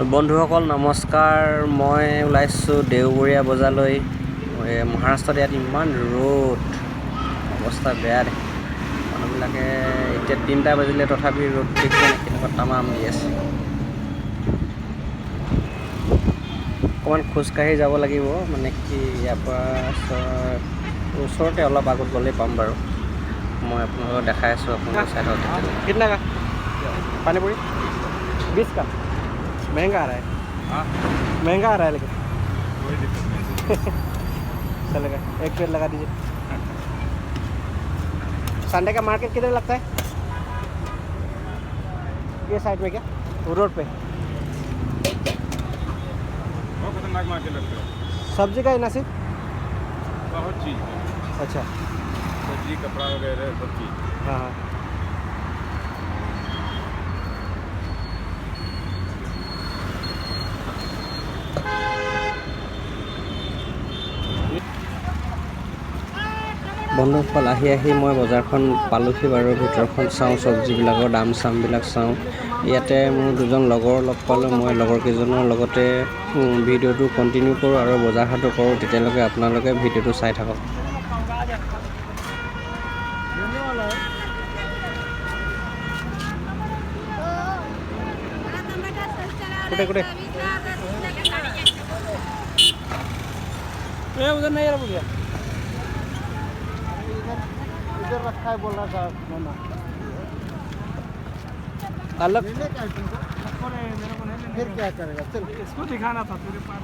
বন্ধুসকল নমস্কাৰ। মই ওলাইছোঁ দেওবৰীয়া বজাৰলৈ। মহাৰাষ্ট্ৰত ইয়াত ইমান ৰ'দ, অৱস্থা বেয়া দেখে। মানুহবিলাকে এতিয়া 3টা বাজিলে তথাপি ৰ'দ দেখিছে কেনেকুৱা তামাম দি আছে। অকণমান খোজকাঢ়ি যাব লাগিব, মানে কি ইয়াৰ পৰা ওচৰতে অলপ আগত গ'লেই পাম বাৰু। মই আপোনালোকক দেখাই আছোঁ, আপোনালোকে চাই থাকক। कितना का पानी पूरी 20 का महंगा आ रहा है। महंगा आ रहा है लेकिन चलेगा, 1 प्लेट लगा दीजिए। संडे का मार्केट किधर लगता है? ये साइड में क्या, वो रोड पे? बहुत खतरनाक मार्केट लगता है। सब्जी का ही ना सिर्फ? बहुत चीज़, अच्छा, सब्जी, कपड़ा वगैरह सब चीज़। हाँ हाँ। বন্ধুসকল আহি মই বজাৰখন পালোহি বাৰু। ভিতৰখন চাওঁ, চব্জিবিলাকৰ দাম চামবিলাক চাওঁ। ইয়াতে মোৰ দুজন লগৰ লগ পালোঁ। মই লগৰকেইজনৰ লগতে ভিডিঅ'টো কণ্টিনিউ কৰোঁ আৰু বজাৰ হাটো কৰোঁ। তেতিয়ালৈকে আপোনালোকে ভিডিঅ'টো চাই থাকক। कुठे उधर नहीं रहा भैया, इधर रखा है बोल रहा था मामा। अलग फिर क्या करेगा, चल इसको दिखाना था तेरे पास।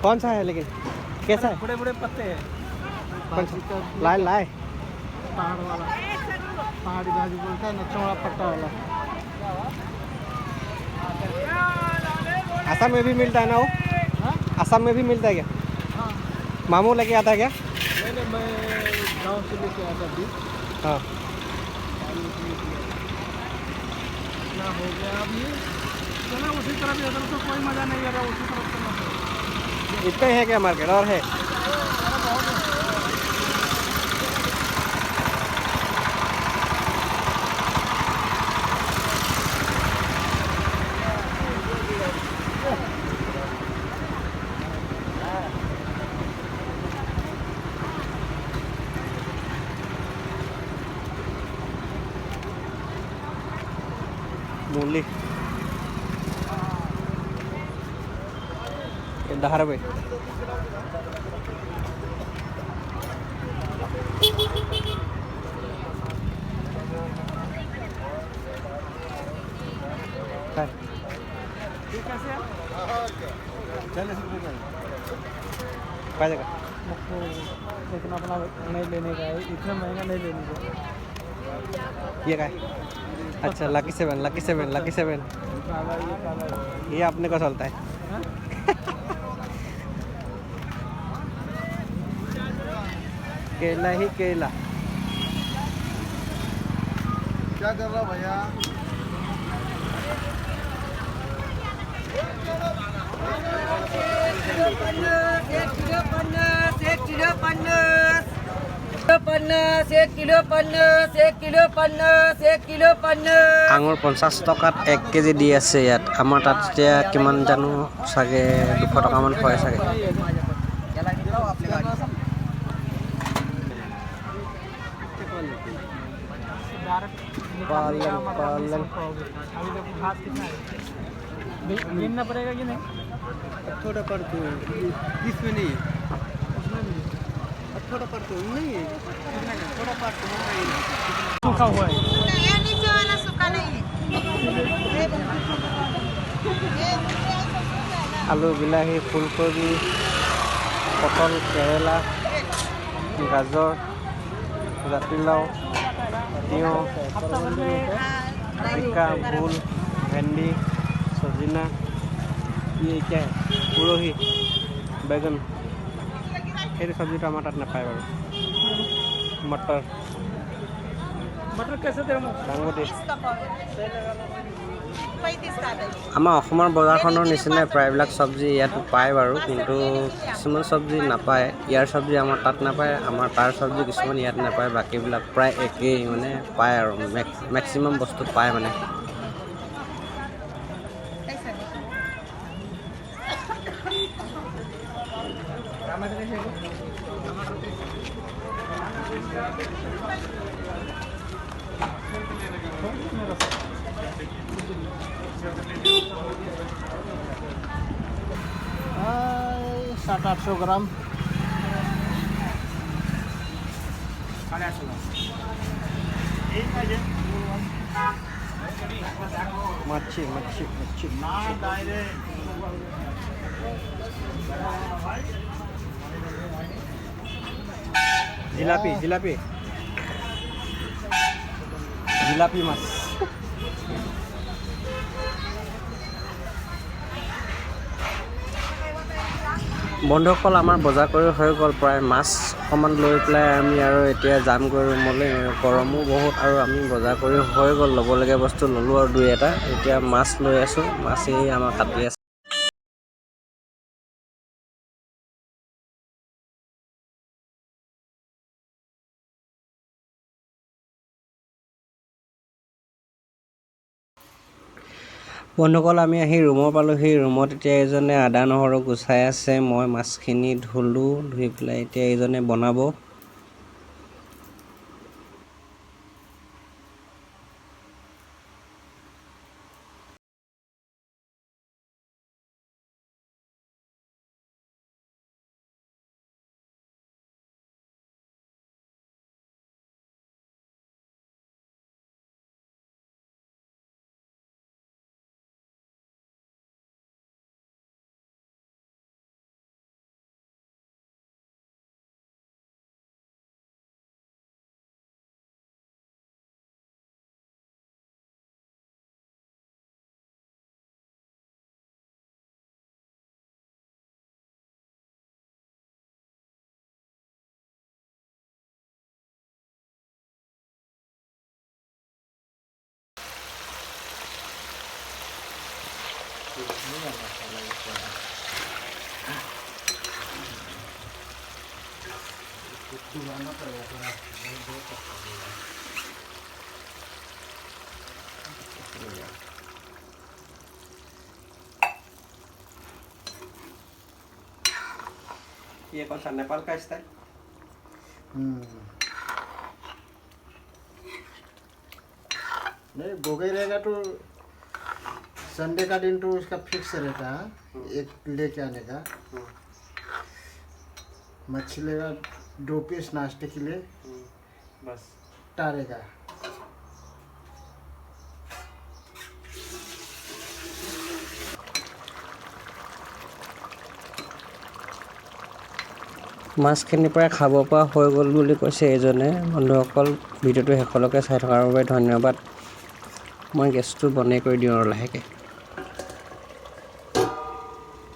कौन सा है लेकिन कैसा है? बड़े बड़े पत्ते हैं, लाए लाए पहाड़ वाला, पहाड़ी भाजी बोलता है ना, चौड़ा पत्ता वाला। असम में भी मिलता है ना वो? असम में भी मिलता है क्या? हाँ, मामू लेके आता है क्या? मैंने मैं गाँव से लेके आया था बीज। हाँ, ना हो गया अब ये चला उसी तरफ, इधर तो कोई मज़ा नहीं आ रहा, उसी तरफ चला। इतना ही है क्या मार्केट और है? मूली 10 रुपये। कैसे है? चल लेकिन अपना नहीं लेने का है, इतना महंगा नहीं लेने का। ये का है? अच्छा, lucky seven lucky seven lucky seven, काला ये अपने को चलता है। हाँ? केला ही केला। क्या कर रहा भैया? আঙুৰ 50 টকাত 1 কেজি দি আছে ইয়াত। আমাৰ তাত এতিয়া কিমান জানো, চাগে 200 টকামান হয় চাগে। पालन पालन अभी देखो घास कितना है, गिनना पड़ेगा कि नहीं? थोड़ा पर तो इसमें नहीं है, उसमें भी थोड़ा पर तो नहीं है, थोड़ा पर तो नहीं है। सूखा हुआ है। नीचे वाला सूखा नहीं है। आलू, বিলাহী, ফুলকবি, পটল, কেৰেলা, গাজৰ, জাতিলাও, তিয়ঁহ, जिका, भूल, भिंडी, सजीना, ये क्या है, उड़ही, बैगन। ये सब्जी टमाटर ना पाए बारू। मटर, मटर कैसे दे? डांगोटी। আমাৰ অসমৰ বজাৰখনৰ নিচিনাই প্ৰায়বিলাক চব্জি ইয়াতো পায় বাৰু, কিন্তু কিছুমান চব্জি নাপায়। ইয়াৰ চব্জি আমাৰ তাত নাপায়, আমাৰ তাৰ চব্জি কিছুমান ইয়াত নাপায়। বাকীবিলাক প্ৰায় একেই, মানে পায় আৰু মেক্সিমাম বস্তু পায় মানে। 700-800 ग्राम मच्छी मच्छी मच्छी जिलापी जिलापी जिलापी माছ বন্ধুসকল আমাৰ বজাৰ কৰি হৈ গ'ল প্ৰায় মাছ অকণমান লৈ পেলাই আমি আৰু এতিয়া যামগৈ ৰুমলৈ গৰমো বহুত আৰু আমি বজাৰ কৰি হৈ গ'ল ল'বলগীয়া বস্তু ল'লোঁ আৰু দুই এটা এতিয়া মাছ লৈ আছোঁ মাছেই আমাৰ কাটি আছে বন্ধুসকল আমি আহি ৰুমৰ পালোহি ৰুমত এতিয়া এইজনে আদা নহৰু গুচাই আছে মই মাছখিনি ধুলোঁ ধুই পেলাই এতিয়া এইজনে বনাব ये कौन सा नेपाल का स्टाइल नहीं गोगई रहेगा तो संडे का दिन तो उसका फिक्स रहता है एक लेके आने का मच्छी लेगा 2 पीस नाश्ते के लिए बस टारेगा মাছখিনি প্ৰায় খাব পৰা হৈ গ'ল বুলি কৈছে এইজনে বন্ধুসকল ভিডিঅ'টো শেষলৈকে চাই থকাৰ বাবে ধন্যবাদ মই গেছটো বন্ধ কৰি দিওঁ আৰু লাহেকৈ